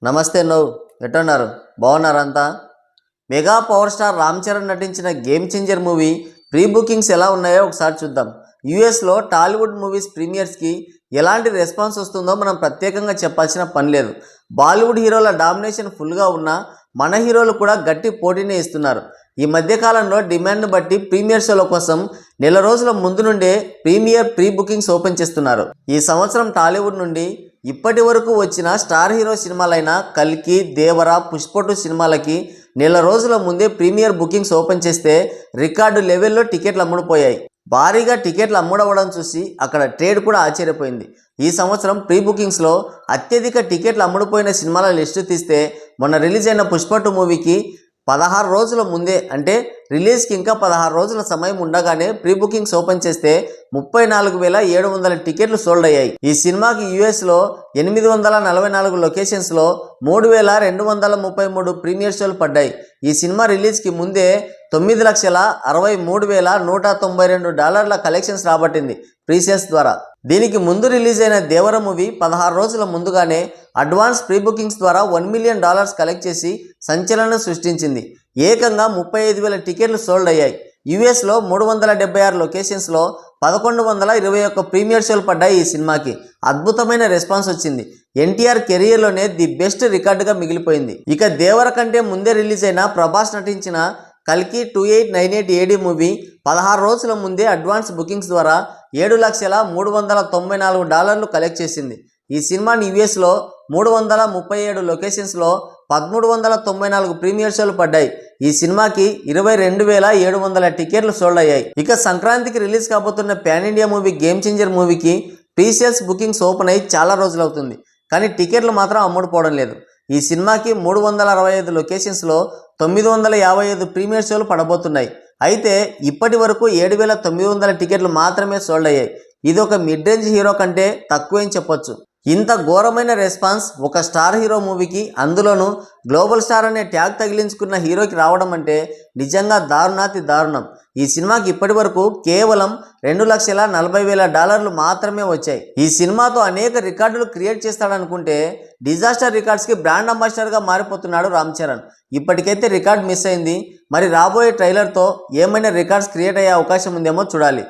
నమస్తే ఎట్టున్నారు బాగున్నారంతా? Mega power star Ram Charan నటించిన game changer movie pre bookings ఎలా ఉన్నాయో ఒకసారి చూద్దాం. యూఎస్లో టాలీవుడ్ మూవీస్ ప్రీమియర్స్కి ఎలాంటి రెస్పాన్స్ వస్తుందో మనం ప్రత్యేకంగా చెప్పాల్సిన పని లేదు. బాలీవుడ్ హీరోల డామినేషన్ ఫుల్గా ఉన్నా మన హీరోలు కూడా గట్టి పోటీనే ఇస్తున్నారు. ఈ మధ్యకాలంలో డిమాండ్ను బట్టి ప్రీమియర్ షోల కోసం నెల రోజుల ముందు నుండే ప్రీ బుకింగ్స్ ఓపెన్ చేస్తున్నారు. ఈ సంవత్సరం టాలీవుడ్ నుండి ఇప్పటి వరకు వచ్చిన స్టార్ హీరో సినిమాలైన కల్కి, దేవర, పుష్ప2 సినిమాలకి నెల రోజుల ముందే ప్రీమియర్ బుకింగ్స్ ఓపెన్ చేస్తే రికార్డు లెవెల్లో టికెట్లు అమ్ముడుపోయాయి. భారీగా టికెట్లు అమ్ముడవడం చూసి అక్కడ ట్రేడ్ కూడా ఆశ్చర్యపోయింది. ఈ సంవత్సరం ప్రీ బుకింగ్స్లో అత్యధిక టికెట్లు అమ్ముడుపోయిన సినిమాల లిస్టు తీస్తే మొన్న రిలీజ్ అయిన పుష్ప2 మూవీకి 16 రోజుల ముందే, అంటే రిలీజ్కి ఇంకా 16 రోజుల సమయం ఉండగానే ప్రీ బుకింగ్స్ ఓపెన్ చేస్తే 34,700 టికెట్లు సోల్డ్ అయ్యాయి. ఈ సినిమాకి యూఎస్లో 844 లొకేషన్స్లో 3,233 ప్రీమియర్ షోలు పడ్డాయి. ఈ సినిమా రిలీజ్కి ముందే $9,63,192 కలెక్షన్స్ రాబట్టింది ప్రీసేల్స్ ద్వారా. దీనికి ముందు రిలీజ్ అయిన దేవర మూవీ 16 రోజుల ముందుగానే అడ్వాన్స్ ప్రీ బుకింగ్స్ ద్వారా $1 మిలియన్ కలెక్ట్ చేసి సంచలనం సృష్టించింది. ఏకంగా 35,000 టికెట్లు సోల్డ్ అయ్యాయి. యూఎస్లో 376 లొకేషన్స్లో 1,121 ప్రీమియర్ షోలు పడ్డాయి. ఈ సినిమాకి అద్భుతమైన రెస్పాన్స్ వచ్చింది. ఎన్టీఆర్ కెరియర్లోనే ది బెస్ట్ రికార్డుగా మిగిలిపోయింది. ఇక దేవర కంటే ముందే రిలీజ్ అయిన ప్రభాస్ నటించిన కల్కి 2898 AD మూవీ 16 రోజుల ముందే అడ్వాన్స్ బుకింగ్స్ ద్వారా $7,394 కలెక్ట్ చేసింది. ఈ సినిమాని యూఎస్లో 337 లొకేషన్స్లో 1,394 ప్రీమియర్ షోలు పడ్డాయి. ఈ సినిమాకి 22,700 టికెట్లు సోల్డ్ అయ్యాయి. ఇక సంక్రాంతికి రిలీజ్ కాబోతున్న pan India movie game changer మూవీకి ప్రీసేల్స్ బుకింగ్స్ ఓపెన్ అయ్యి చాలా రోజులు అవుతుంది, కానీ టికెట్లు మాత్రం అమ్ముడుపోవడం లేదు. ఈ సినిమాకి 365 లొకేషన్స్లో 955 ప్రీమియర్ షోలు పడబోతున్నాయి. అయితే ఇప్పటి వరకు 7,900 టికెట్లు మాత్రమే సోల్డ్ అయ్యాయి. ఇది ఒక మిడ్ రేంజ్ హీరో కంటే తక్కువేం చెప్పొచ్చు. ఇంత ఘోరమైన రెస్పాన్స్ ఒక స్టార్ హీరో మూవీకి, అందులోనూ గ్లోబల్ స్టార్ అనే ట్యాగ్ తగిలించుకున్న హీరోకి రావడం అంటే నిజంగా దారుణాతి దారుణం. ఈ సినిమాకి ఇప్పటి వరకు కేవలం $2,40,000 మాత్రమే వచ్చాయి. ఈ సినిమాతో అనేక రికార్డులు క్రియేట్ చేస్తాడనుకుంటే డిజాస్టర్ రికార్డ్స్కి బ్రాండ్ అంబాసిడర్గా మారిపోతున్నాడు రామ్ చరణ్. ఇప్పటికైతే రికార్డ్ మిస్ అయింది. మరి రాబోయే ట్రైలర్తో ఏమైనా రికార్డ్స్ క్రియేట్ అయ్యే అవకాశం ఉందేమో చూడాలి.